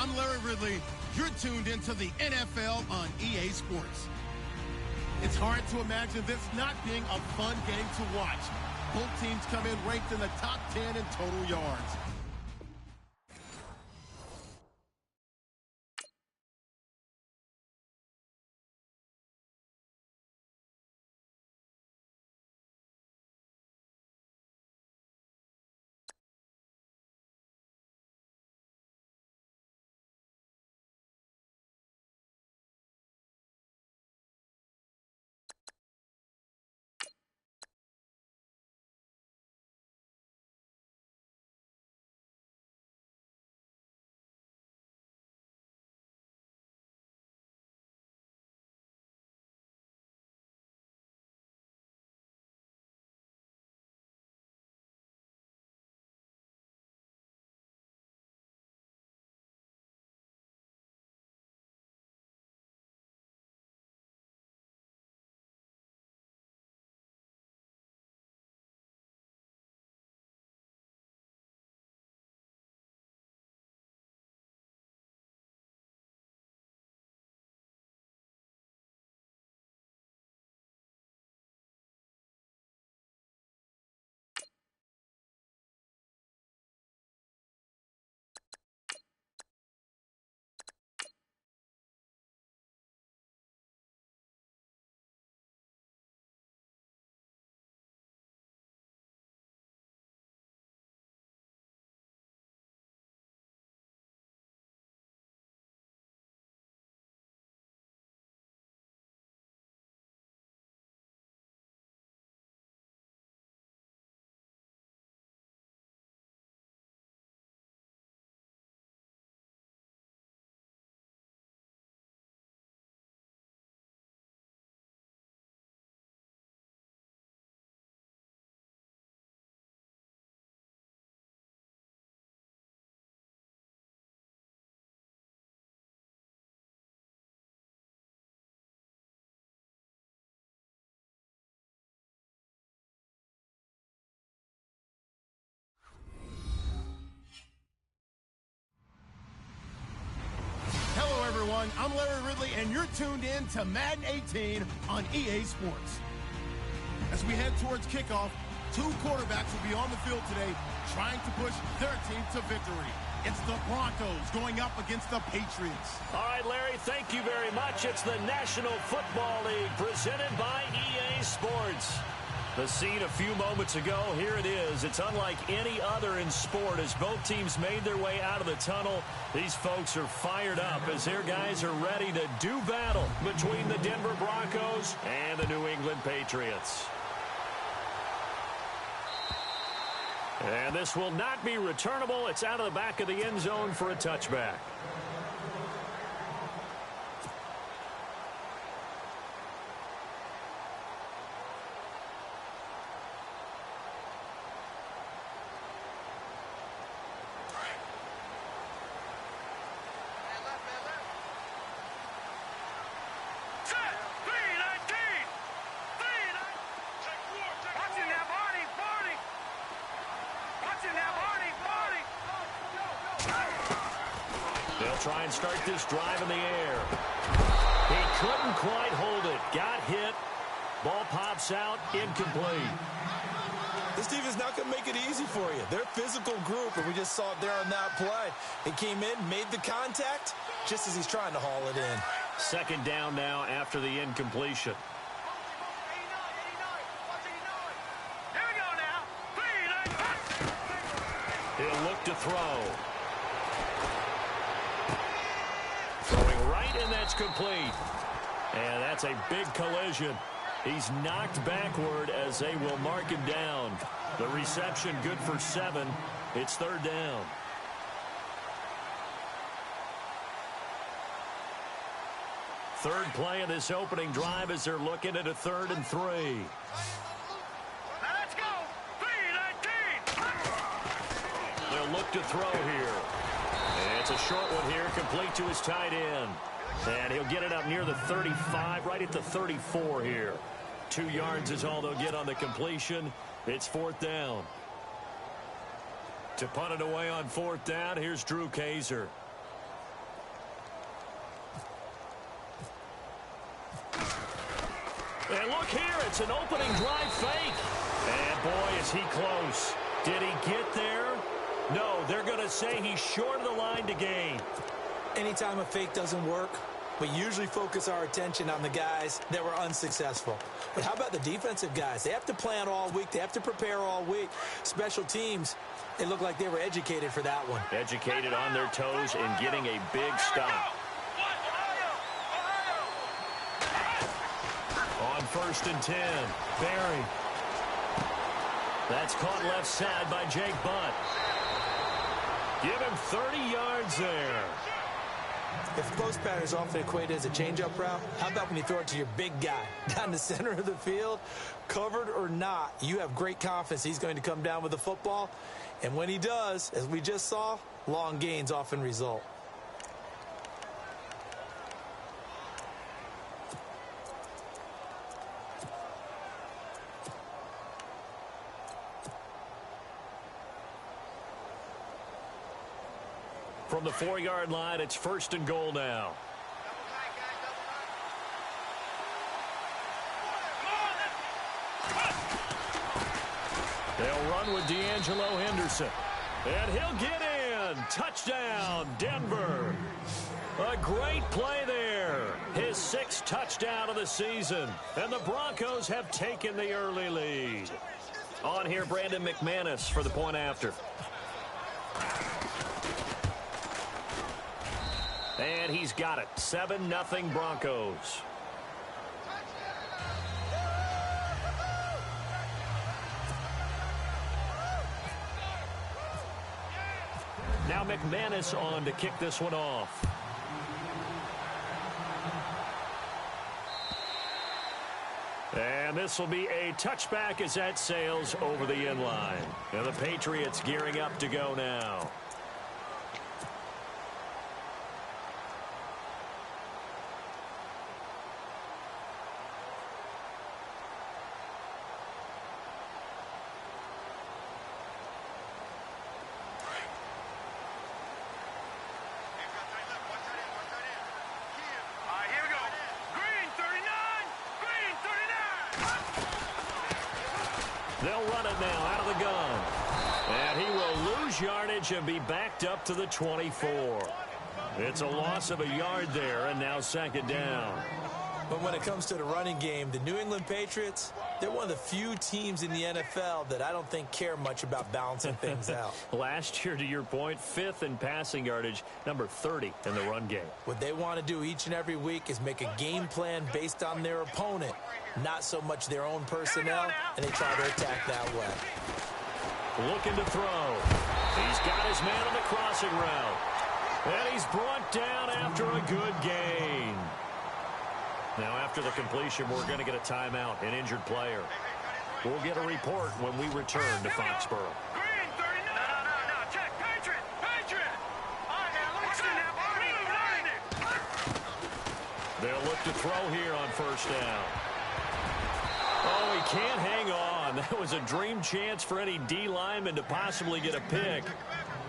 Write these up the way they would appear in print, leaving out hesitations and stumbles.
I'm Larry Ridley. You're tuned into the NFL on EA Sports. It's hard to imagine this not being a fun game to watch. Both teams come in ranked in the top 10 in total yards. I'm Larry Ridley, and you're tuned in to Madden 18 on EA Sports. As we head towards kickoff, two quarterbacks will be on the field today trying to push their team to victory. It's the Broncos going up against the Patriots. All right, Larry, thank you very much. It's the National Football League presented by EA Sports. The scene a few moments ago, here it is. It's unlike any other in sport as both teams made their way out of the tunnel. These folks are fired up as their guys are ready to do battle between the Denver Broncos and the New England Patriots. And this will not be returnable. It's out of the back of the end zone for a touchback. Try and start this drive in the air. He couldn't quite hold it. Got hit. Ball pops out. Incomplete. This defense not going to make it easy for you. They're a physical group, and we just saw it there on that play. He came in, made the contact, just as he's trying to haul it in. Second down now after the incompletion. Here we go now. He'll look to throw. Throwing right, and that's complete. And that's a big collision. He's knocked backward as they will mark him down. The reception good for 7. It's third down. Third play of this opening drive as they're looking at a 3rd and 3. Now let's go. 3-19. They'll look to throw here. And it's a short one here, complete to his tight end. And he'll get it up near the 35, right at the 34 here. 2 yards is all they'll get on the completion. It's 4th down. To punt it away on 4th down, here's Drew Kaiser. And look here, it's an opening drive fake. And boy, is he close. Did he get there? No, they're going to say he's short of the line to gain. Anytime a fake doesn't work, we usually focus our attention on the guys that were unsuccessful. But how about the defensive guys? They have to plan all week. They have to prepare all week. Special teams, it looked like they were educated for that one. Educated on their toes and getting a big stop. On 1st and 10, Barry. That's caught left side by Jake Butt. Give him 30 yards there. If post pattern is often equated as a change-up route, how about when you throw it to your big guy down the center of the field? Covered or not, you have great confidence he's going to come down with the football. And when he does, as we just saw, long gains often result. From the 4-yard line, it's 1st and goal now. They'll run with D'Angelo Henderson. And he'll get in. Touchdown, Denver. A great play there. His 6th touchdown of the season. And the Broncos have taken the early lead. On here, Brandon McManus for the point after. And he's got it. 7-0 Broncos. Now McManus on to kick this one off. And this will be a touchback as that sails over the end line. And the Patriots gearing up to go now. They'll run it now out of the gun. And he will lose yardage and be backed up to the 24. It's a loss of a yard there, and now 2nd down. But when it comes to the running game, the New England Patriots, they're one of the few teams in the NFL that I don't think care much about balancing things out. Last year, to your point, 5th in passing yardage, number 30 in the run game. What they want to do each and every week is make a game plan based on their opponent, not so much their own personnel, and they try to attack that way. Looking to throw. He's got his man on the crossing route. And he's brought down after a good gain. Now, after the completion, we're going to get a timeout, an injured player. We'll get a report when we return to Foxborough. Green, 39. No. Check. Patriot. All right, now, listen now. They'll look to throw here on 1st down. Oh, he can't hang on. That was a dream chance for any D lineman to possibly get a pick.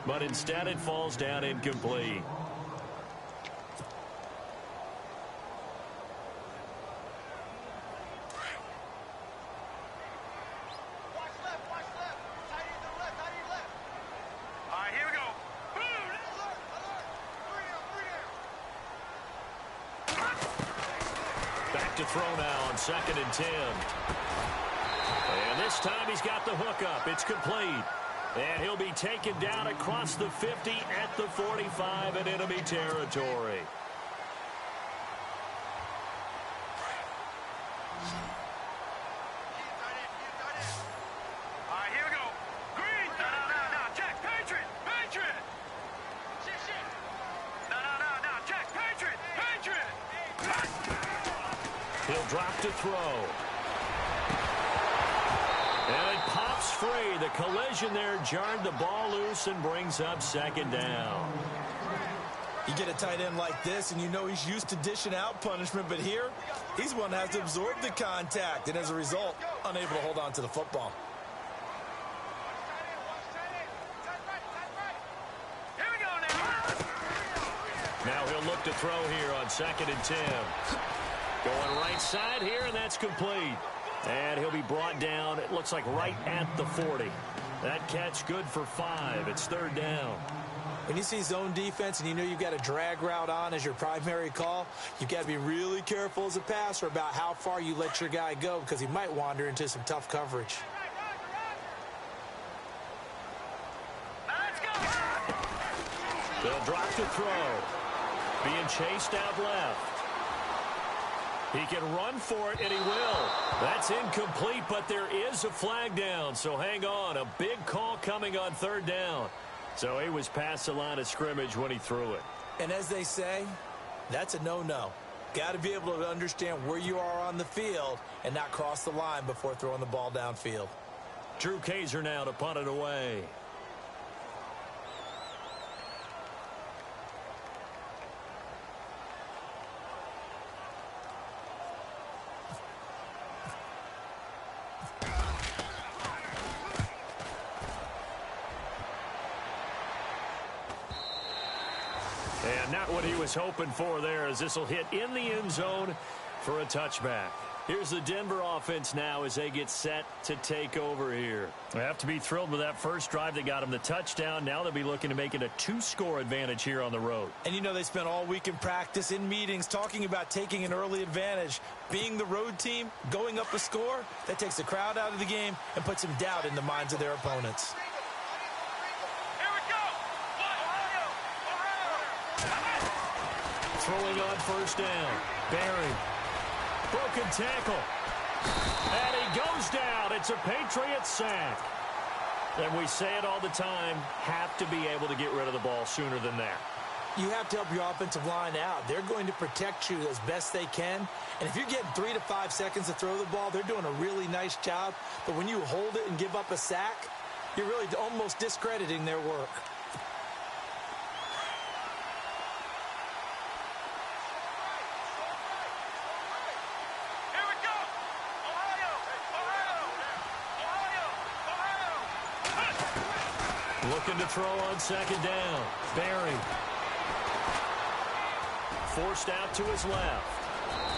But instead, it falls down incomplete. To throw now on 2nd and 10. And this time he's got the hook up. It's complete. And he'll be taken down across the 50 at the 45 in enemy territory. All right, here we go. Green. No. Check. Patriot. No. Check. Patriot. He'll drop to throw. And it pops free. The collision there jarred the ball loose and brings up 2nd down. You get a tight end like this, and you know he's used to dishing out punishment, but here, he's one that has to absorb the contact, and as a result, unable to hold on to the football. Here we go now. Now he'll look to throw here on 2nd and 10. Going right side here, and that's complete. And he'll be brought down, it looks like right at the 40. That catch good for 5. It's third down. When you see zone defense and you know you've got a drag route on as your primary call, you've got to be really careful as a passer about how far you let your guy go because he might wander into some tough coverage. They'll drop to throw. Being chased out left. He can run for it, and he will. That's incomplete, but there is a flag down, so hang on. A big call coming on third down. So he was past the line of scrimmage when he threw it. And as they say, that's a no-no. Got to be able to understand where you are on the field and not cross the line before throwing the ball downfield. Drew Kaiser now to punt it away. And not what he was hoping for there, as this will hit in the end zone for a touchback. Here's the Denver offense now as they get set to take over here. They have to be thrilled with that first drive that got them the touchdown. Now they'll be looking to make it a 2-score advantage here on the road. And you know they spent all week in practice, in meetings, talking about taking an early advantage. Being the road team, going up a score, that takes the crowd out of the game and puts some doubt in the minds of their opponents. Throwing on first down. Barry. Broken tackle. And he goes down. It's a Patriots sack. And we say it all the time, have to be able to get rid of the ball sooner than that. You have to help your offensive line out. They're going to protect you as best they can. And if you're getting 3 to 5 seconds to throw the ball, they're doing a really nice job. But when you hold it and give up a sack, you're really almost discrediting their work. Looking to throw on second down. Barry. Forced out to his left.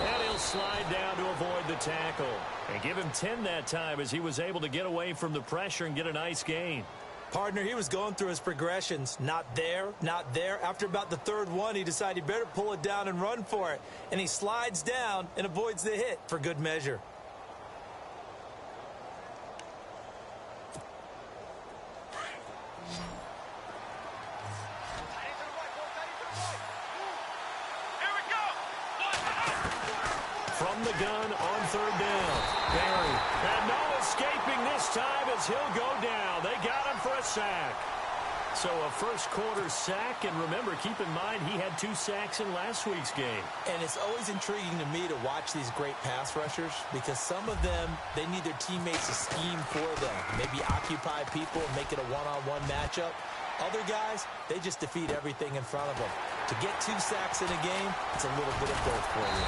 And he'll slide down to avoid the tackle. And give him 10 that time as he was able to get away from the pressure and get a nice gain. Partner, he was going through his progressions. Not there, not there. After about the third one, he decided he better pull it down and run for it. And he slides down and avoids the hit for good measure. From the gun on third down. Barry. And no escaping this time as he'll go down. They got him for a sack. So a first quarter sack. And remember, keep in mind, he had 2 sacks in last week's game. And it's always intriguing to me to watch these great pass rushers because some of them, they need their teammates to scheme for them. Maybe occupy people and make it a one-on-one matchup. Other guys, they just defeat everything in front of them. To get 2 sacks in a game, it's a little bit of both for you.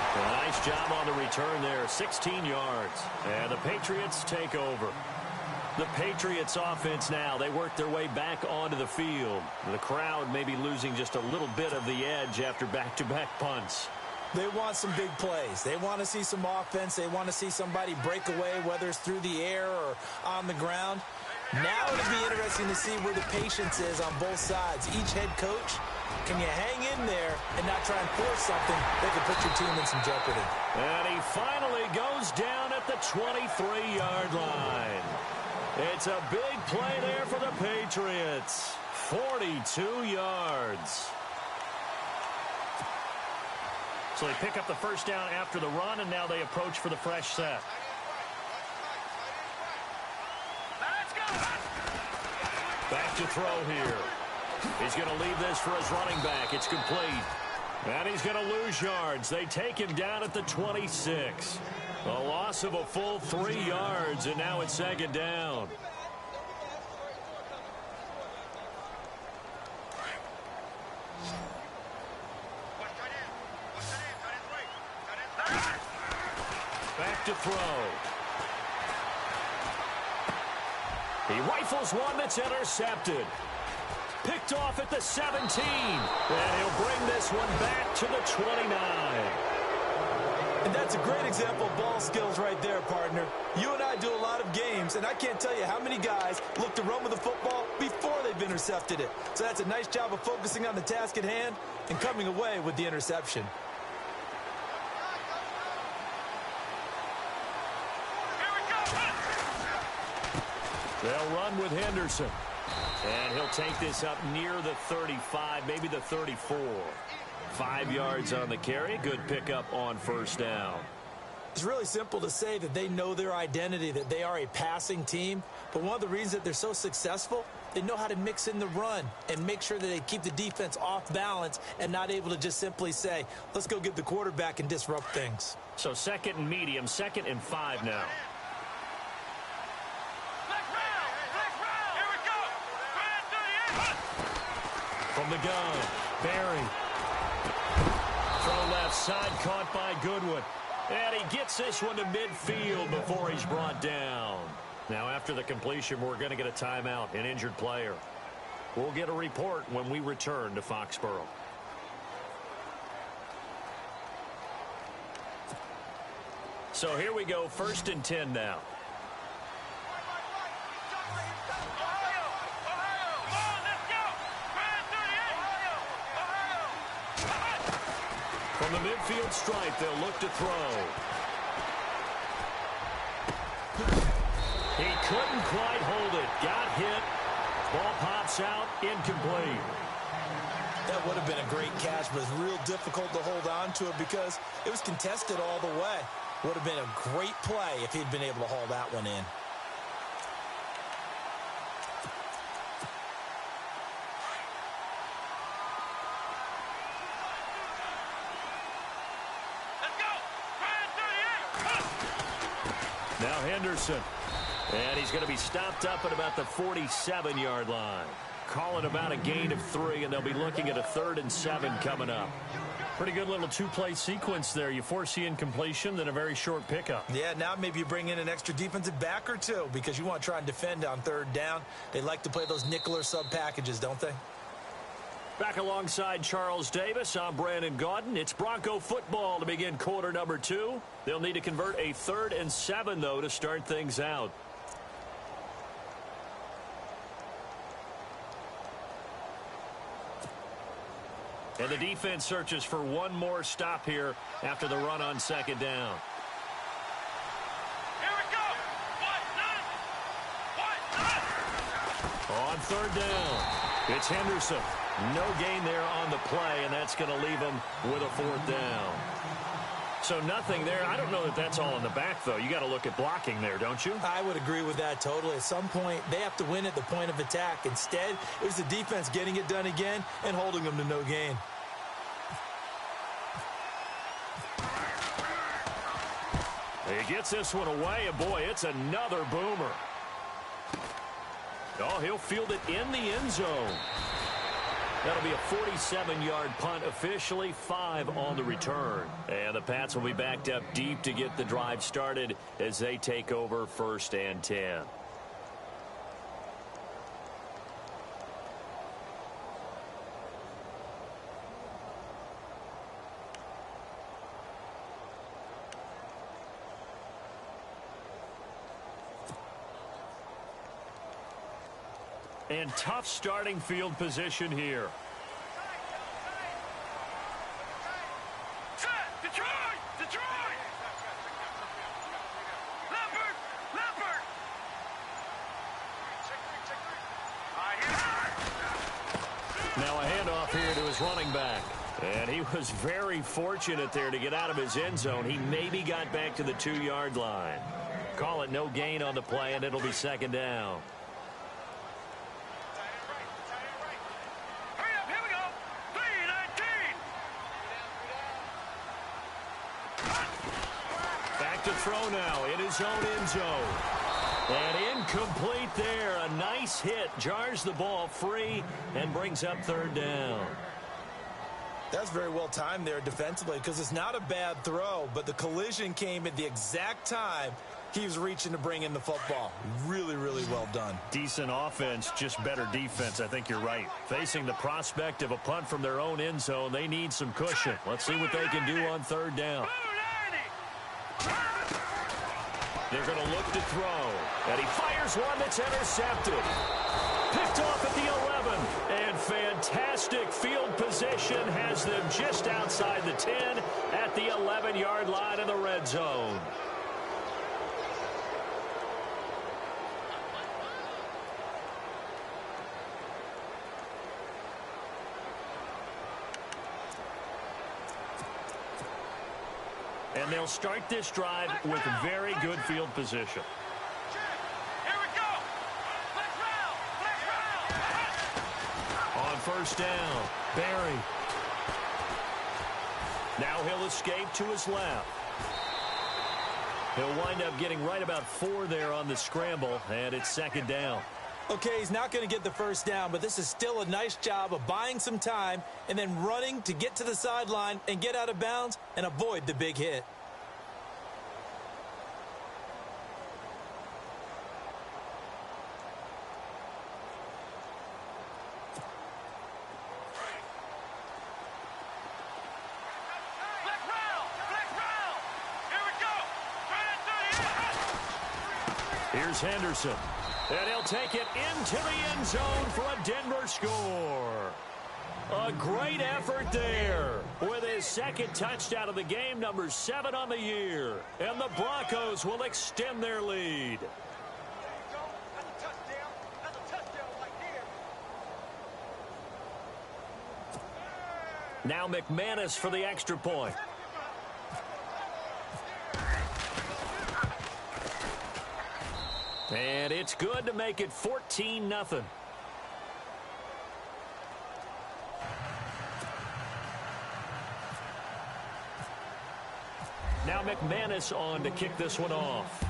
A nice job on the return there, 16 yards. And the Patriots take over. The Patriots offense now, they work their way back onto the field. The crowd may be losing just a little bit of the edge after back-to-back punts. They want some big plays. They want to see some offense. They want to see somebody break away, whether it's through the air or on the ground. Now it'll be interesting to see where the patience is on both sides. Each head coach, can you hang in there and not try and force something that could put your team in some jeopardy? And he finally goes down at the 23-yard line. It's a big play there for the Patriots. 42 yards. So they pick up the first down after the run, and now they approach for the fresh set. Back to throw here. He's going to leave this for his running back. It's complete. And he's going to lose yards. They take him down at the 26. A loss of a full 3 yards, and now it's second down. Back to throw. He rifles one that's intercepted. Picked off at the 17. And he'll bring this one back to the 29. And that's a great example of ball skills right there, partner. You and I do a lot of games, and I can't tell you how many guys look to run with the football before they've intercepted it. So that's a nice job of focusing on the task at hand and coming away with the interception. They'll run with Henderson. And he'll take this up near the 35, maybe the 34. 5 yards on the carry. Good pickup on first down. It's really simple to say that they know their identity, that they are a passing team. But one of the reasons that they're so successful, they know how to mix in the run and make sure that they keep the defense off balance and not able to just simply say, let's go get the quarterback and disrupt things. So 2nd and medium, 2nd and 5 now. From the gun, Barry. Throw left side, caught by Goodwin. And he gets this one to midfield before he's brought down. Now, after the completion, we're going to get a timeout, an injured player. We'll get a report when we return to Foxborough. So here we go, 1st and 10 now. From the midfield stripe, they'll look to throw. He couldn't quite hold it. Got hit. Ball pops out. Incomplete. That would have been a great catch, but it's real difficult to hold on to it because it was contested all the way. Would have been a great play if he'd been able to haul that one in. Now Henderson. And he's going to be stopped up at about the 47-yard line. Calling about a gain of 3, and they'll be looking at a 3rd and 7 coming up. Pretty good little 2-play sequence there. You foresee incompletion, then a very short pickup. Yeah, now maybe you bring in an extra defensive back or two because you want to try and defend on 3rd down. They like to play those nickel or sub packages, don't they? Back alongside Charles Davis, I'm Brandon Gaudin. It's Bronco football to begin quarter number 2. They'll need to convert a 3rd and 7, though, to start things out. And the defense searches for one more stop here after the run on 2nd down. Here we go. On 3rd down, it's Henderson. No gain there on the play, and that's going to leave him with a 4th down. So nothing there. I don't know that that's all in the back, though. You got to look at blocking there, don't you? I would agree with that totally. At some point, they have to win at the point of attack. Instead, it was the defense getting it done again and holding them to no gain. He gets this one away, and boy, it's another boomer. Oh, he'll field it in the end zone. That'll be a 47-yard punt, officially 5 on the return. And the Pats will be backed up deep to get the drive started as they take over 1st and 10. And tough starting field position here. Set! Detroit! Detroit! Leopard! Leopard! Now a handoff here to his running back. And he was very fortunate there to get out of his end zone. He maybe got back to the 2-yard line. Call it no gain on the play, and it'll be 2nd down. To throw now in his own end zone. And incomplete there. A nice hit. Jars the ball free and brings up 3rd down. That's very well timed there defensively because it's not a bad throw, but the collision came at the exact time he was reaching to bring in the football. Really, really well done. Decent offense, just better defense. I think you're right. Facing the prospect of a punt from their own end zone, they need some cushion. Let's see what they can do on 3rd down. They're going to look to throw. And he fires one that's intercepted. Picked off at the 11. And fantastic field position has them just outside the 10 at the 11-yard line in the red zone. And they'll start this drive with very good field position. Here we go. Flex route. On first down, Barry. Now he'll escape to his left. He'll wind up getting right about 4 there on the scramble, and it's second down. Okay, he's not going to get the first down, but this is still a nice job of buying some time and then running to get to the sideline and get out of bounds and avoid the big hit. Here's Henderson. And he'll take it into the end zone for a Denver score. A great effort there with his second touchdown of the game, number 7 on the year. And the Broncos will extend their lead. Now McManus for the extra point. And it's good to make it 14-0. Now McManus on to kick this one off.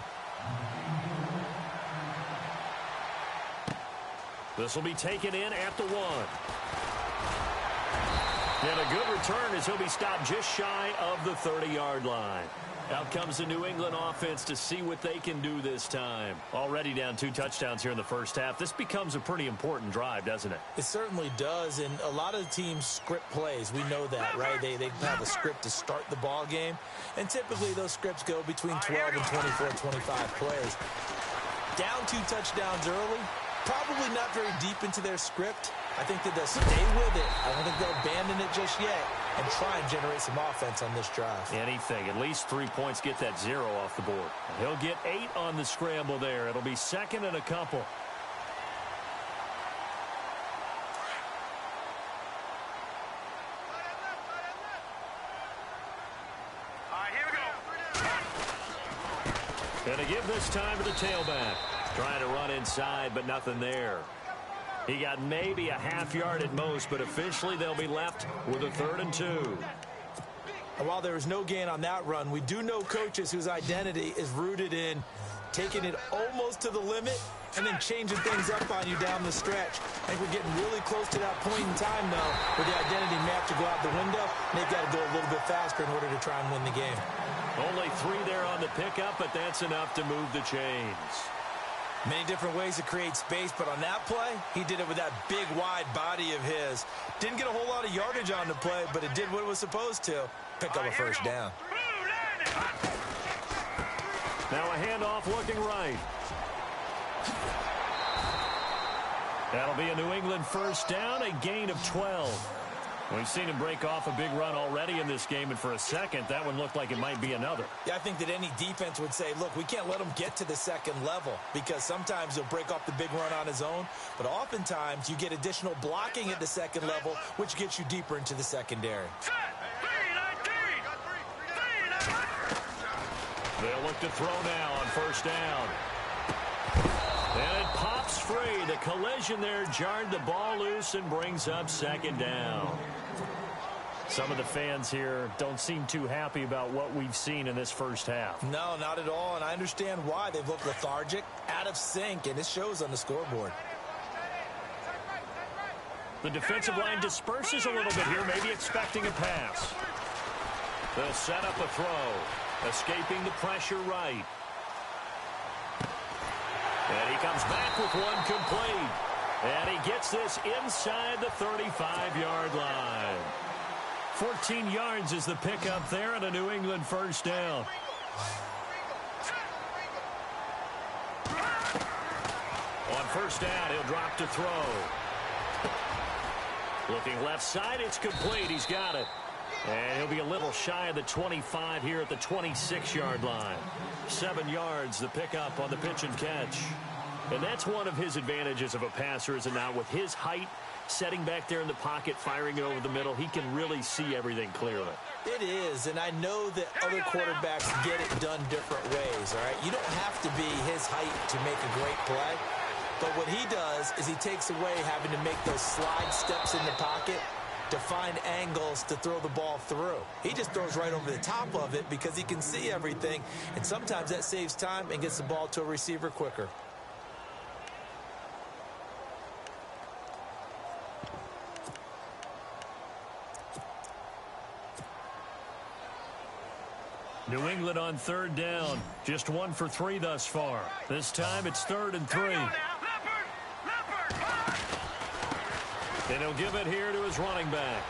This will be taken in at the 1. And a good return as he'll be stopped just shy of the 30-yard line. Out comes the New England offense to see what they can do this time. Already down 2 touchdowns here in the first half. This becomes a pretty important drive, doesn't it? It certainly does, and a lot of the teams script plays. We know that, right? They have a script to start the ball game, and typically those scripts go between 12 and 24, 25 plays. Down 2 touchdowns early, probably not very deep into their script. I think that they'll stay with it. I don't think they'll abandon it just yet and try and generate some offense on this drive. Anything. At least 3 points, get that 0 off the board. He'll get 8 on the scramble there. It'll be second and a couple. All right, here we go. And to give this time to the tailback. Trying to run inside, but nothing there. He got maybe a half yard at most, but officially they'll be left with a 3rd and 2. And while there was no gain on that run, we do know coaches whose identity is rooted in taking it almost to the limit and then changing things up on you down the stretch. I think we're getting really close to that point in time, though, where the identity map to go out the window, and they've got to go a little bit faster in order to try and win the game. Only 3 there on the pickup, but that's enough to move the chains. Many different ways to create space, but on that play, he did it with that big, wide body of his. Didn't get a whole lot of yardage on the play, but it did what it was supposed to. Pick up a first down. Now a handoff looking right. That'll be a New England first down, a gain of 12. We've seen him break off a big run already in this game, and for a second, that one looked like it might be another. Yeah, I think that any defense would say, look, we can't let him get to the second level because sometimes he'll break off the big run on his own, but oftentimes you get additional blocking at the second level, which gets you deeper into the secondary. They'll look to throw now on first down. And it pops free. The collision there jarred the ball loose and brings up second down. Some of the fans here don't seem too happy about what we've seen in this first half. No, not at all, and I understand why. They've looked lethargic, out of sync, and it shows on the scoreboard. The defensive line disperses a little bit here, maybe expecting a pass. They'll set up a throw, escaping the pressure right. And he comes back with one complete. And he gets this inside the 35-yard line. 14 yards is the pickup there and a New England first down. On first down, he'll drop to throw. Looking left side, it's complete. He's got it. And he'll be a little shy of the 25 here at the 26-yard line. 7 yards, the pickup on the pitch and catch. And that's one of his advantages of a passer, is it not? With his height, setting back there in the pocket, firing it over the middle, he can really see everything clearly. It is, and I know that other quarterbacks get it done different ways, all right? You don't have to be his height to make a great play. But what he does is he takes away having to make those slide steps in the pocket to find angles to throw the ball through. He just throws right over the top of it because he can see everything, and sometimes that saves time and gets the ball to a receiver quicker. New England on third down. Just 1 for 3 thus far. This time it's 3rd and 3. And he'll give it here to his running back.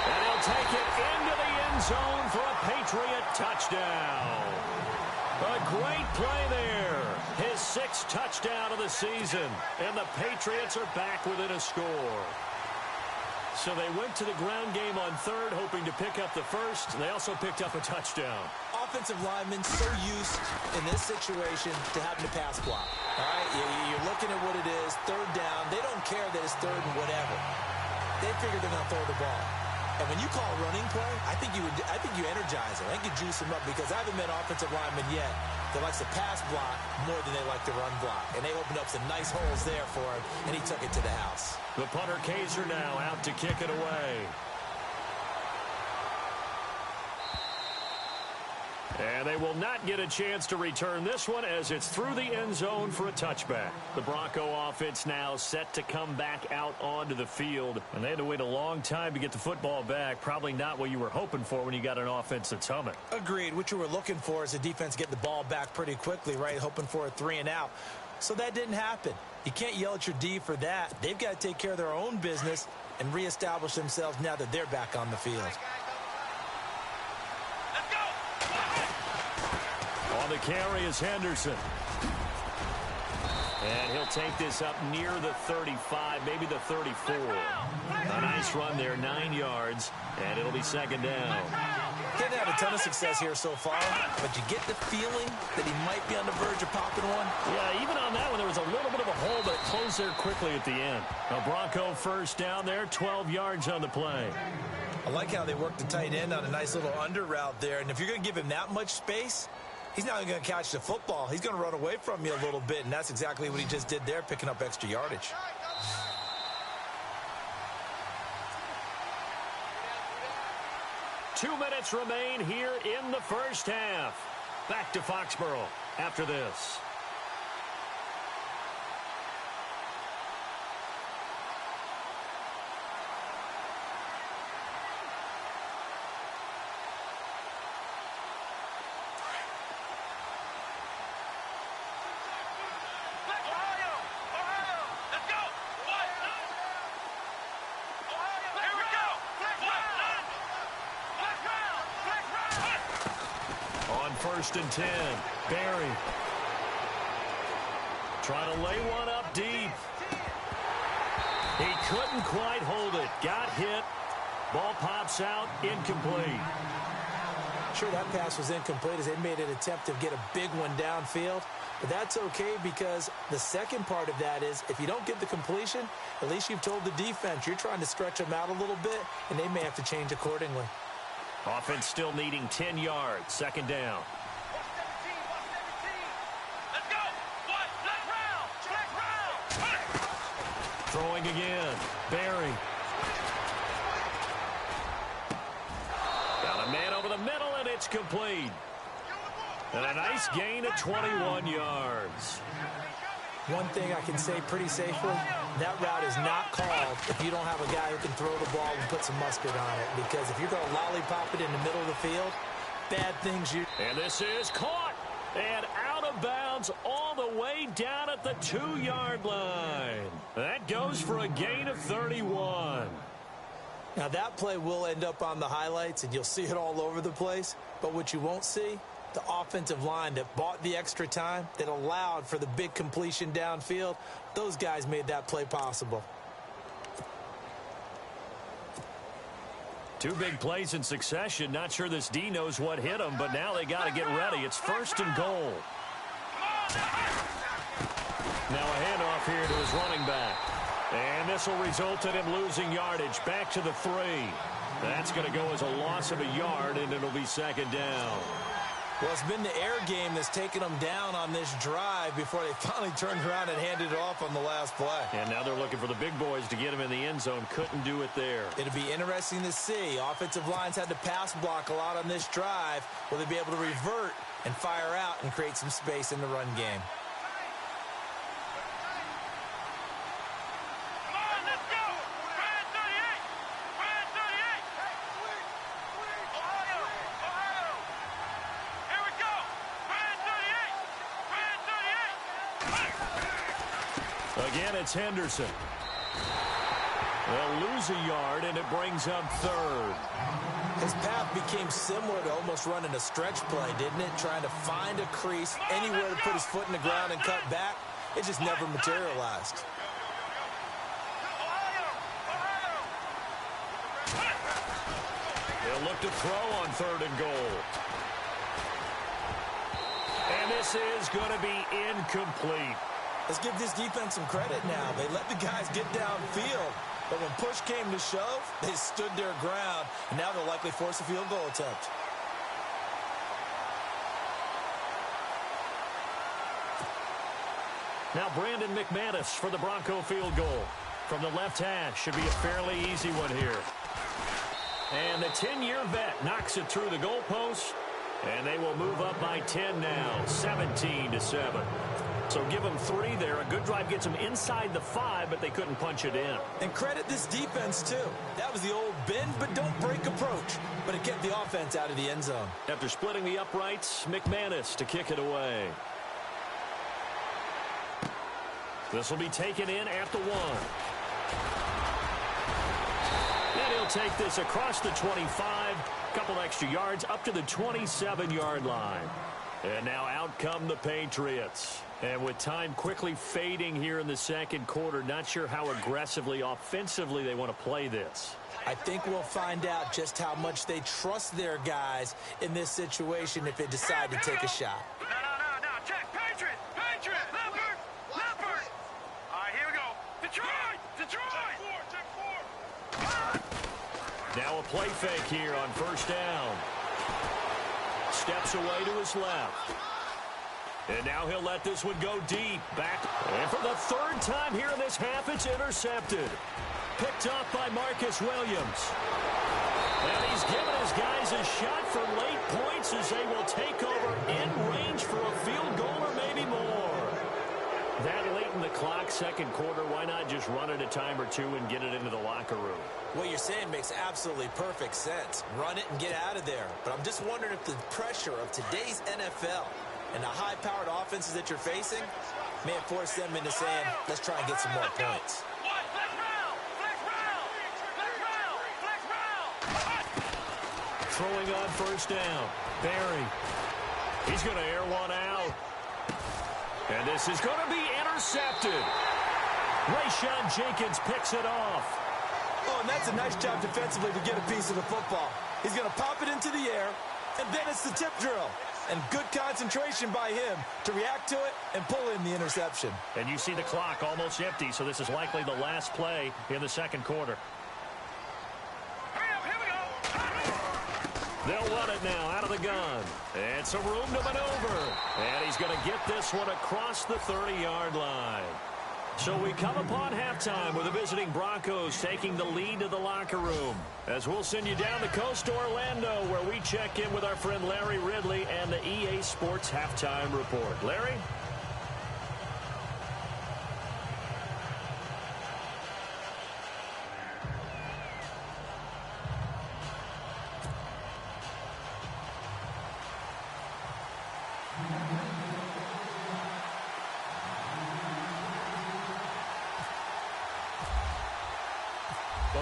And he'll take it into the end zone for a Patriot touchdown. A great play there. His 6th touchdown of the season. And the Patriots are back within a score. So they went to the ground game on 3rd, hoping to pick up the 1st. They also picked up a touchdown. Offensive linemen so used in this situation to having to pass block. All right, you're looking at what it is, 3rd down. They don't care that it's 3rd and whatever. They figure they're going to throw the ball. And when you call a running play, I think you energize them. I think you juice them up, because I haven't met an offensive lineman yet that likes to pass block more than they like to run block. And they opened up some nice holes there for him, and he took it to the house. The punter Kaiser now out to kick it away. And they will not get a chance to return this one, as it's through the end zone for a touchback. The Bronco offense now set to come back out onto the field. And they had to wait a long time to get the football back. Probably not what you were hoping for when you got an offense that's humming. Agreed. What you were looking for is the defense get the ball back pretty quickly, right? Hoping for a 3 and out. So that didn't happen. You can't yell at your D for that. They've got to take care of their own business and reestablish themselves now that they're back on the field. On the carry is Henderson. And he'll take this up near the 35, maybe the 34. A nice run there, 9 yards, and it'll be 2nd down. Didn't have a ton of success here so far, but you get the feeling that he might be on the verge of popping one. Yeah, even on that one, there was a little bit of a hole, but it closed there quickly at the end. A Bronco first down there, 12 yards on the play. I like how they worked the tight end on a nice little under route there, and if you're going to give him that much space, he's not going to catch the football. He's going to run away from you a little bit, and that's exactly what he just did there, picking up extra yardage. Two minutes remain here in the first half. Back to Foxborough after this. First and 10. Barry. Trying to lay one up deep. He couldn't quite hold it. Got hit. Ball pops out. Incomplete. Sure, that pass was incomplete as they made an attempt to get a big one downfield. But that's okay, because the second part of that is if you don't get the completion, at least you've told the defense you're trying to stretch them out a little bit, and they may have to change accordingly. Offense still needing 10 yards. 2nd down. Let's go. Black round. Throwing again. Barry. Got a man over the middle, and it's complete. And a nice gain of 21 yards. One thing I can say pretty safely, that route is not called if you don't have a guy who can throw the ball and put some mustard on it. Because if you're going to lollipop it in the middle of the field, bad things you... And this is caught and out of bounds all the way down at the 2-yard line. That goes for a gain of 31. Now, that play will end up on the highlights, and you'll see it all over the place. But what you won't see, the offensive line that bought the extra time, that allowed for the big completion downfield, those guys made that play possible. Two big plays in succession. Not sure this D knows what hit him, but now they got to get ready. It's 1st and goal. Now a handoff here to his running back. And this will result in him losing yardage. Back to the 3. That's going to go as a loss of a yard, and it'll be 2nd down. Well, it's been the air game that's taken them down on this drive before they finally turned around and handed it off on the last play. And now they're looking for the big boys to get him in the end zone. Couldn't do it there. It'll be interesting to see. Offensive lines had to pass block a lot on this drive. Will they be able to revert and fire out and create some space in the run game? Again, it's Henderson. They'll lose a yard, and it brings up 3rd. His path became similar to almost running a stretch play, didn't it? Trying to find a crease, anywhere to put his foot in the ground and cut back. It just never materialized. They'll look to throw on 3rd and goal. And this is going to be incomplete. Let's give this defense some credit now. They let the guys get downfield, but when push came to shove, they stood their ground, and now they'll likely force a field goal attempt. Now Brandon McManus for the Bronco field goal. From the left hash, should be a fairly easy one here. And the 10-year vet knocks it through the goalpost, and they will move up by 10 now, 17-7. So give them 3 there. A good drive gets them inside the 5, but they couldn't punch it in. And credit this defense, too. That was the old bend but don't break approach, but it kept the offense out of the end zone. After splitting the uprights, McManus to kick it away. This will be taken in at the 1. And he'll take this across the 25. Couple extra yards up to the 27-yard line. And now out come the Patriots. And with time quickly fading here in the second quarter, not sure how aggressively, offensively they want to play this. I think we'll find out just how much they trust their guys in this situation if they decide to take a shot. No. Check. Patriot. Leopard. All right, here we go. Detroit. Now a play fake here on 1st down. Steps away to his left. And now he'll let this one go deep. Back. And for the 3rd time here in this half, it's intercepted. Picked off by Marcus Williams. And he's given his guys a shot for late points as they will take over in range for a field goal or maybe more. That late in the clock, second quarter, why not just run it a time or two and get it into the locker room? What you're saying makes absolutely perfect sense. Run it and get out of there. But I'm just wondering if the pressure of today's NFL and the high-powered offenses that you're facing may have forced them into saying, let's try and get some more points. Throwing on 1st down. Barry. He's going to air one out. And this is going to be intercepted. Rayshawn Jenkins picks it off. Oh, and that's a nice job defensively to get a piece of the football. He's going to pop it into the air, and then it's the tip drill. And good concentration by him to react to it and pull in the interception. And you see the clock almost empty, so this is likely the last play in the second quarter. They'll run it now out of the gun. And some room to maneuver. And he's going to get this one across the 30-yard line. So we come upon halftime with the visiting Broncos taking the lead to the locker room. As we'll send you down the coast to Orlando, where we check in with our friend Larry Ridley and the EA Sports Halftime Report. Larry?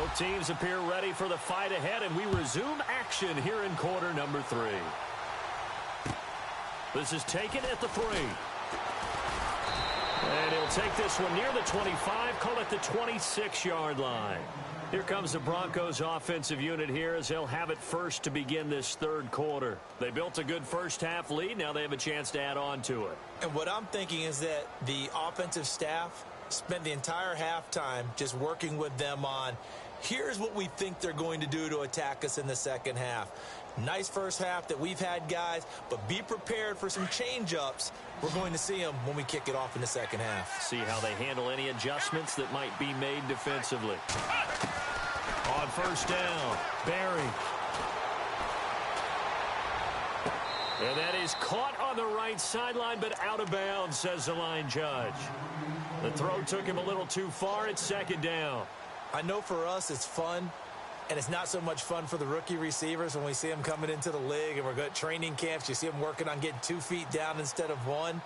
Both teams appear ready for the fight ahead, and we resume action here in quarter number 3. This is taken at the 3. And he'll take this one near the 25, call it the 26-yard line. Here comes the Broncos offensive unit here as they'll have it first to begin this third quarter. They built a good first-half lead. Now they have a chance to add on to it. And what I'm thinking is that the offensive staff spent the entire halftime just working with them on, here's what we think they're going to do to attack us in the second half. Nice first half that we've had, guys, but be prepared for some change-ups. We're going to see them when we kick it off in the second half. See how they handle any adjustments that might be made defensively. On first down, Barry. And that is caught on the right sideline, but out of bounds, says the line judge. The throw took him a little too far. It's second down. I know for us it's fun, and it's not so much fun for the rookie receivers when we see them coming into the league and we're going to training camps. You see them working on getting 2 feet down instead of 1.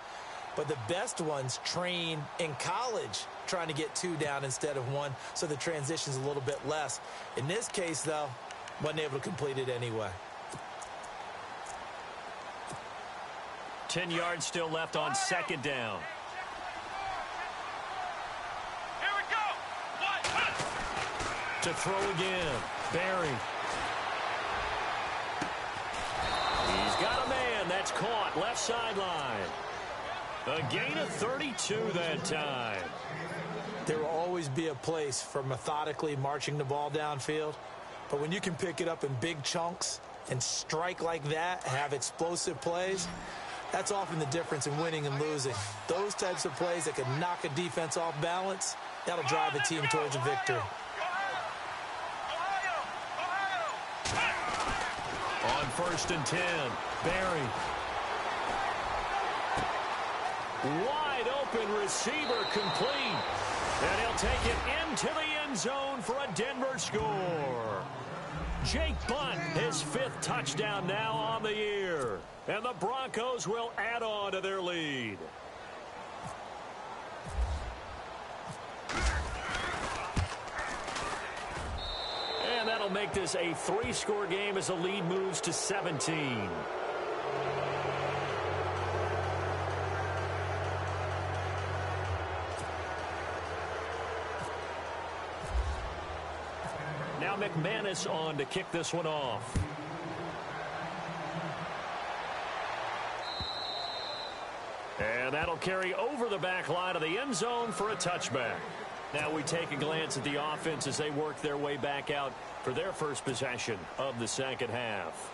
But the best ones train in college trying to get 2 down instead of 1, so the transition's a little bit less. In this case, though, wasn't able to complete it anyway. 10 yards still left on second down. Here we go. To throw again, Barry. He's got a man. That's caught. Left sideline. A gain of 32 that time. There will always be a place for methodically marching the ball downfield, but when you can pick it up in big chunks and strike like that, have explosive plays, that's often the difference in winning and losing. Those types of plays that can knock a defense off balance, that'll drive a team towards a victory. On first and 10, Barry. Wide open receiver complete. And he'll take it into the end zone for a Denver score. Jake Bunt, his 5th touchdown now on the year. And the Broncos will add on to their lead. And that'll make this a 3-score game as the lead moves to 17. Now McManus on to kick this one off. And that'll carry over the back line of the end zone for a touchback. Now we take a glance at the offense as they work their way back out for their first possession of the second half.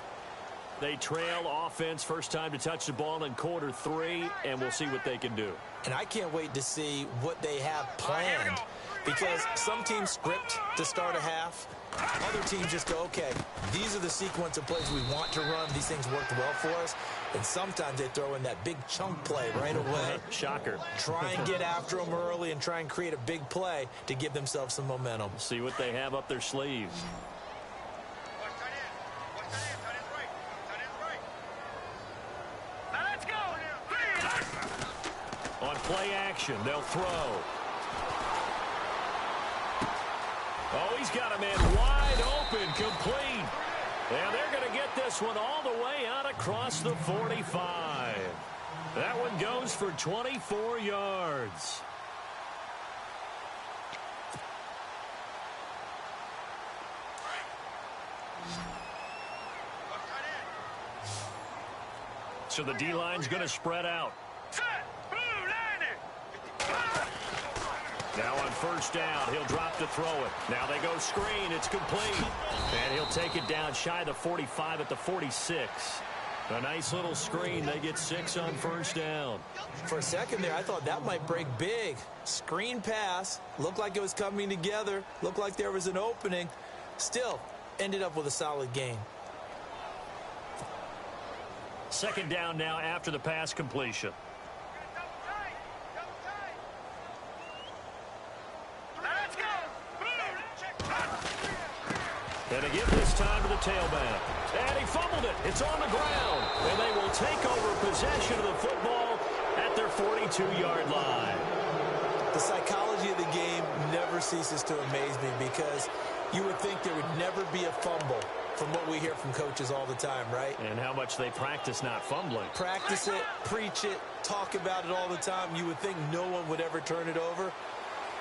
They trail offense, first time to touch the ball in quarter 3, and we'll see what they can do. And I can't wait to see what they have planned, because some teams script to start a half. Other teams just go, okay, these are the sequence of plays we want to run. These things worked well for us. And sometimes they throw in that big chunk play right away. Shocker. Try and get after them early and try and create a big play to give themselves some momentum. See what they have up their sleeves. Now let's go. On play action, they'll throw. Oh, he's got a man wide open, complete. And they're going to get this one all the way out across the 45. That one goes for 24 yards. So the D-line's going to spread out. Now on first down, he'll drop to throw it. Now they go screen. It's complete. And he'll take it down shy of the 45 at the 46. A nice little screen. They get 6 on first down. For a second there, I thought that might break big. Screen pass. Looked like it was coming together. Looked like there was an opening. Still, ended up with a solid gain. Second down now after the pass completion. And again this time to the tailback. And he fumbled it. It's on the ground. And they will take over possession of the football at their 42-yard line. The psychology of the game never ceases to amaze me, because You would think there would never be a fumble from what we hear from coaches all the time, right? And how much they practice not fumbling. Practice it, preach it, talk about it all the time. You would think no one would ever turn it over.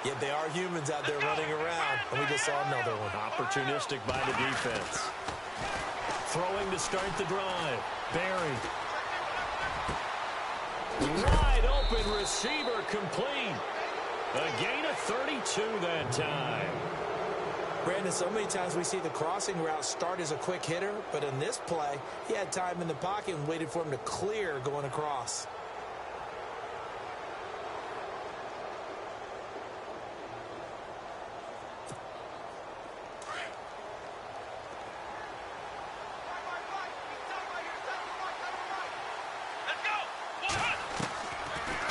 Yet they are humans out there running around, and we just saw another one. Opportunistic by the defense. Throwing to start the drive. Barry. Wide open receiver complete. A gain of 32 that time. Brandon, so many times we see the crossing route start as a quick hitter, but in this play, he had time in the pocket and waited for him to clear going across.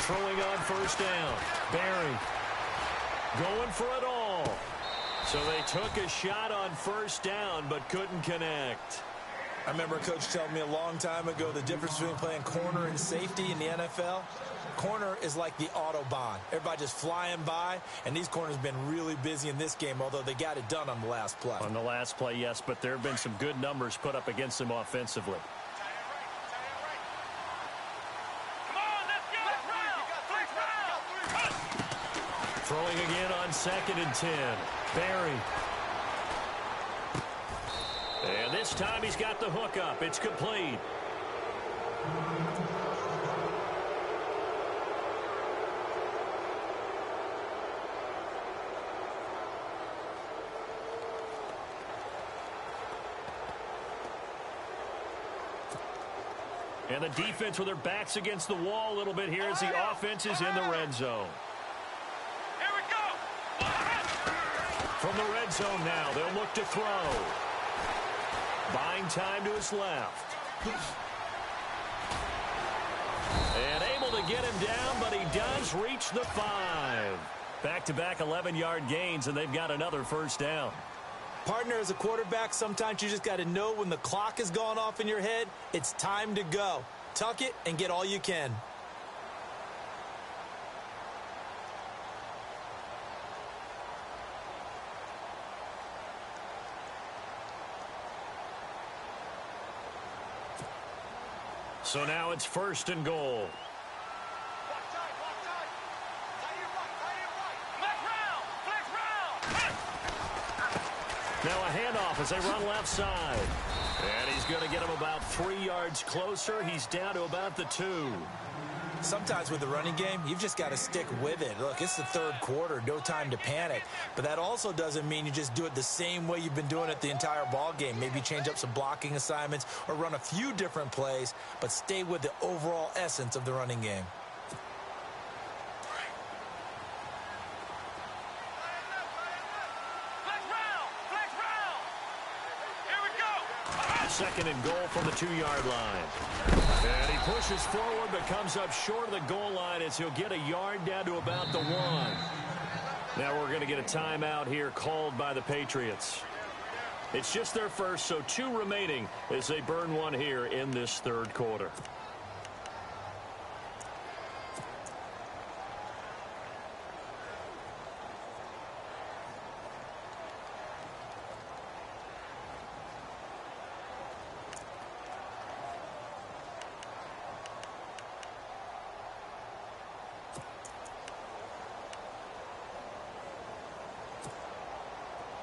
Throwing on first down. Barry going for it all. So they took a shot on first down but couldn't connect. I remember a coach telling me a long time ago the difference between playing corner and safety in the NFL. Corner is like the Autobahn. Everybody just flying by, and these corners have been really busy in this game, although they got it done on the last play. On the last play, yes, but there have been some good numbers put up against them offensively. Throwing again on 2nd and 10. Barry. And this time he's got the hook up. It's complete. And the defense with their backs against the wall a little bit here as the offense is in the red zone. From the red zone now, they'll look to throw. Buying time to his left. And able to get him down, but he does reach the 5. Back-to-back 11-yard gains, and they've got another first down. Partner, as a quarterback, sometimes you just got to know when the clock has gone off in your head, it's time to go. Tuck it and get all you can. So now it's 1st and goal. Now a handoff as they run left side. And he's going to get him about 3 yards closer. He's down to about the 2. Sometimes with the running game, you've just got to stick with it. Look, it's the 3rd quarter, no time to panic. But that also doesn't mean you just do it the same way you've been doing it the entire ball game. Maybe change up some blocking assignments or run a few different plays, but stay with the overall essence of the running game. Second and goal from the 2-yard line. And he pushes forward but comes up short of the goal line as he'll get a yard down to about the 1. Now we're going to get a timeout here called by the Patriots. It's just their first, so 2 remaining as they burn one here in this 3rd quarter.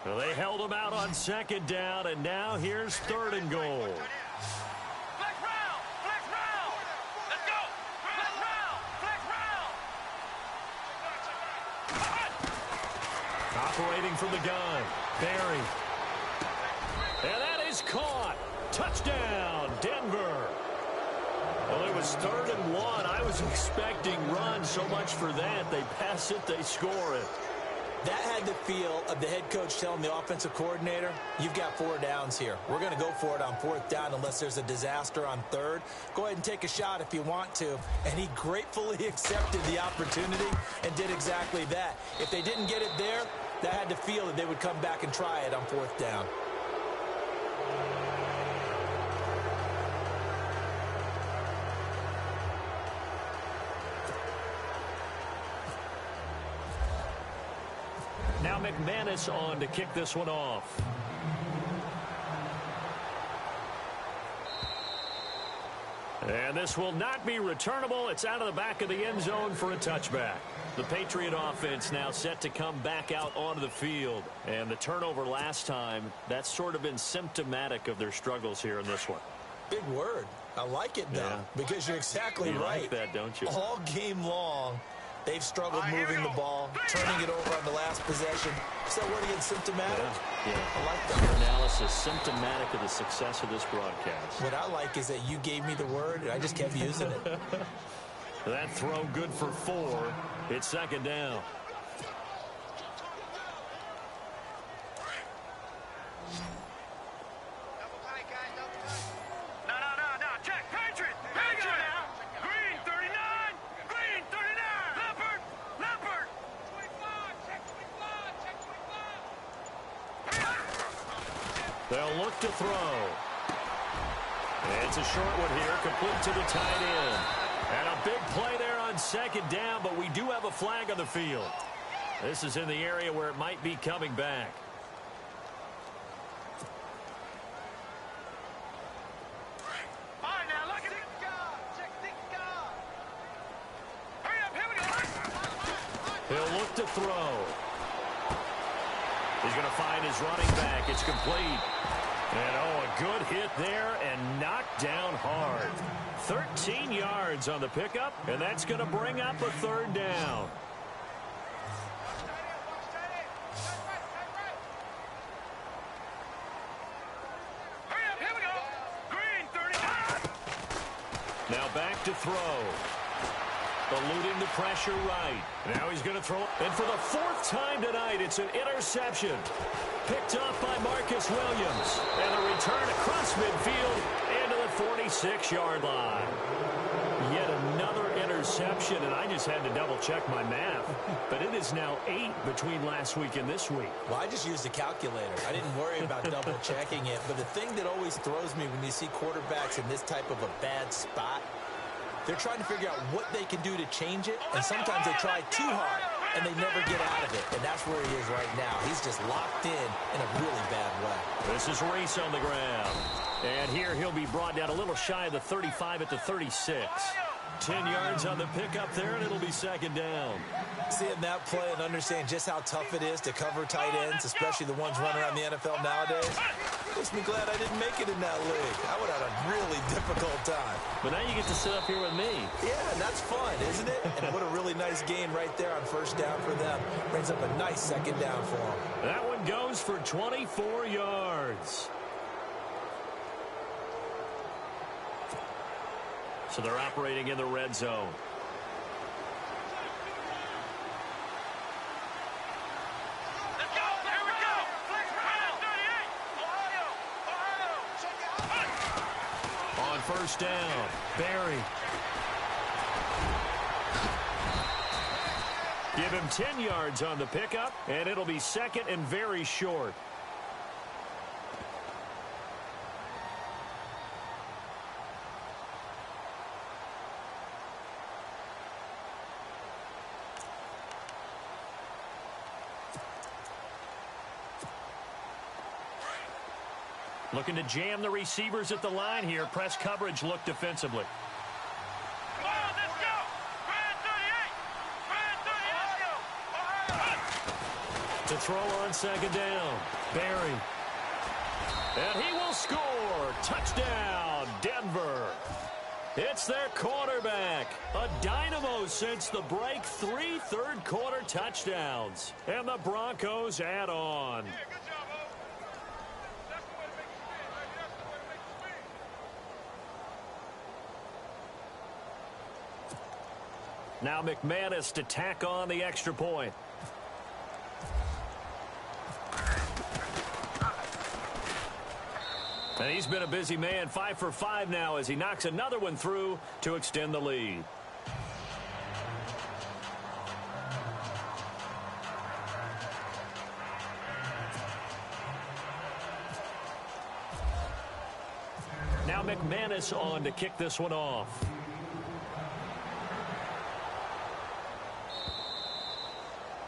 Well, they held him out on 2nd down, and now here's 3rd and goal. Flex round! Let's go! Flex round! Operating from the gun, Barry. And that is caught. Touchdown, Denver. Well, it was 3rd and 1. I was expecting run, so much for that. They pass it, they score it. That had the feel of the head coach telling the offensive coordinator, you've got 4 downs here. We're going to go for it on 4th down unless there's a disaster on 3rd. Go ahead and take a shot if you want to. And he gratefully accepted the opportunity and did exactly that. If they didn't get it there, that had the feel that they would come back and try it on 4th down. Now Now McManus on to kick this one off. And this will not be returnable. It's out of the back of the end zone for a touchback. The Patriot offense now set to come back out onto the field. And the turnover last time, that's sort of been symptomatic of their struggles here in this one. Big word. I like it, though, because you're exactly right. You like that, don't you? All game long, they've struggled moving the ball, turning it over on the last possession. Is that word again, symptomatic? Yeah. I like that. Your analysis, symptomatic of the success of this broadcast. What I like is that you gave me the word, and I just kept using it. That throw good for 4. It's second down. No. Check. Patriot. Green 39. Green 39. Leopard. Check 25. They'll look to throw. It's a short one here, complete to the tight end. And a big play there on second down, but we do have a flag on the field. This is in the area where it might be coming back. All right, now look at it. Check guard. Hurry up, here we go. He'll look to throw. He's going to find his running back. It's complete. And, a good hit there and knocked down hard. 13 yards on the pickup, and that's going to bring up a third down. Hurry up, here we go. Green 39. Now back to throw. Eluding the pressure right. Now he's going to throw it. And for the 4th time tonight, it's an interception. Picked off by Marcus Williams. And a return across midfield into the 46-yard line. Yet another interception, and I just had to double-check my math. But it is now 8 between last week and this week. Well, I just used a calculator. I didn't worry about double-checking it. But the thing that always throws me when you see quarterbacks in this type of a bad spot, they're trying to figure out what they can do to change it, and sometimes they try too hard, and they never get out of it. And that's where he is right now. He's just locked in a really bad way. This is Reese on the ground. And here he'll be brought down a little shy of the 35 at the 36. 10 yards on the pickup there, and it'll be second down. Seeing that play and understand just how tough it is to cover tight ends, especially the ones running around the NFL nowadays, makes me glad I didn't make it in that league. I would have had a really difficult time. But now you get to sit up here with me. Yeah, and that's fun, isn't it? And what a really nice gain right there on first down for them. Brings up a nice second down for them. That one goes for 24 yards. So they're operating in the red zone. Let's go. Here we go. Ohio. On first down, Barry. Give him 10 yards on the pickup, and it'll be second and very short. Looking to jam the receivers at the line here. Press coverage look defensively. Come on, let's go. Brand 38. Brand 38. To throw on second down, Barry. And he will score. Touchdown, Denver. It's their quarterback. A dynamo since the break. 3 third-quarter touchdowns. And the Broncos add on. Good job, Bo. That's the way to make it spin, baby. That's the way to make it spin. Now McManus to tack on the extra point. And he's been a busy man, 5 for 5 now as he knocks another one through to extend the lead. Now McManus on to kick this one off.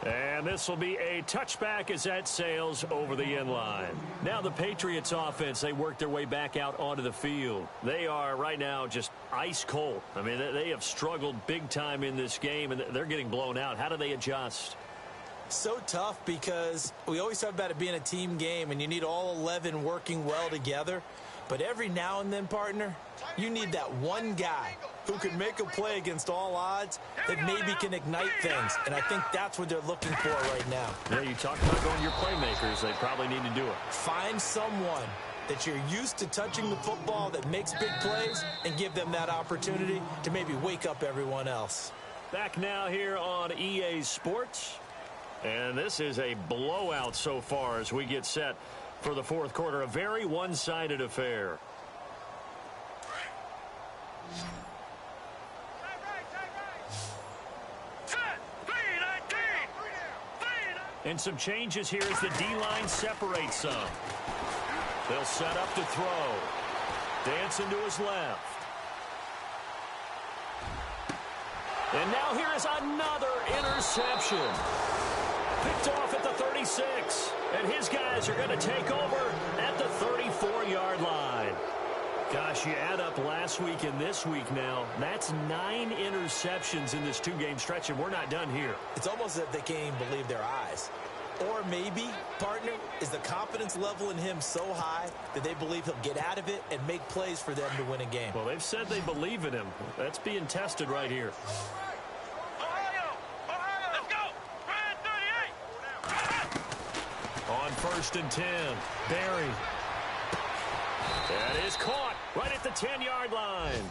And this will be a touchback as that sails over the end line. Now the Patriots offense, they work their way back out onto the field. They are right now just ice cold. I mean, they have struggled big time in this game, and they're getting blown out. How do they adjust? So tough because we always talk about it being a team game, and you need all 11 working well together. But every now and then, partner, you need that one guy who can make a play against all odds that maybe can ignite things. And I think that's what they're looking for right now. Yeah, you talk about going to your playmakers. They probably need to do it. Find someone that you're used to touching the football that makes big plays and give them that opportunity to maybe wake up everyone else. Back now here on EA Sports. And this is a blowout so far as we get set for the fourth quarter. A very one-sided affair. And some changes here as the D-line separates some. They'll set up to throw. Dancing to his left. And now here is another interception. Picked off at the 36. And his guys are going to take over at the 34-yard line. Gosh, you add up last week and this week now. That's 9 interceptions in this two-game stretch, and we're not done here. It's almost as if they can't even believe their eyes. Or maybe, partner, is the confidence level in him so high that they believe he'll get out of it and make plays for them to win a game. Well, they've said they believe in him. That's being tested right here. On 1st and 10, Barry. That is caught right at the 10-yard line.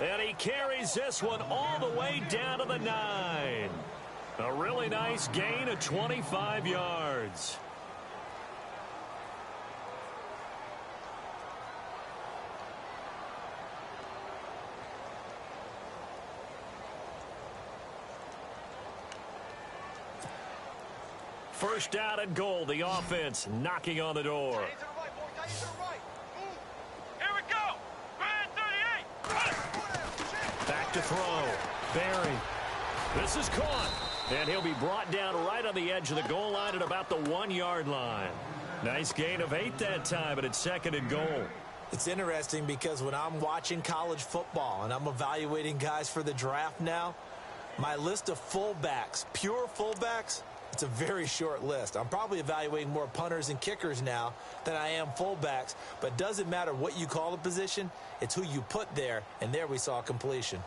And he carries this one all the way down to the 9. A really nice gain of 25 yards. First down and goal. The offense knocking on the door. Back to throw. Barry. This is caught. And he'll be brought down right on the edge of the goal line at about the 1-yard line. Nice gain of 8 that time, but it's 2nd and goal. It's interesting because when I'm watching college football and I'm evaluating guys for the draft now, my list of fullbacks, pure fullbacks, it's a very short list. I'm probably evaluating more punters and kickers now than I am fullbacks, but it doesn't matter what you call the position, it's who you put there, and there we saw completion.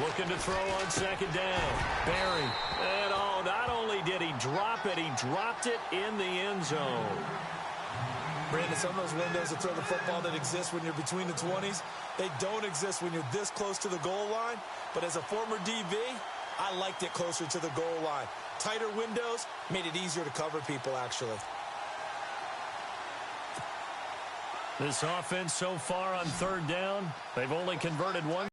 Looking to throw on 2nd down. Barry. And oh, not only did he drop it, he dropped it in the end zone. Brandon, some of those windows to throw the football that exist when you're between the 20s, they don't exist when you're this close to the goal line. But as a former DB, I liked it closer to the goal line. Tighter windows made it easier to cover people, actually. This offense so far on 3rd down, they've only converted one.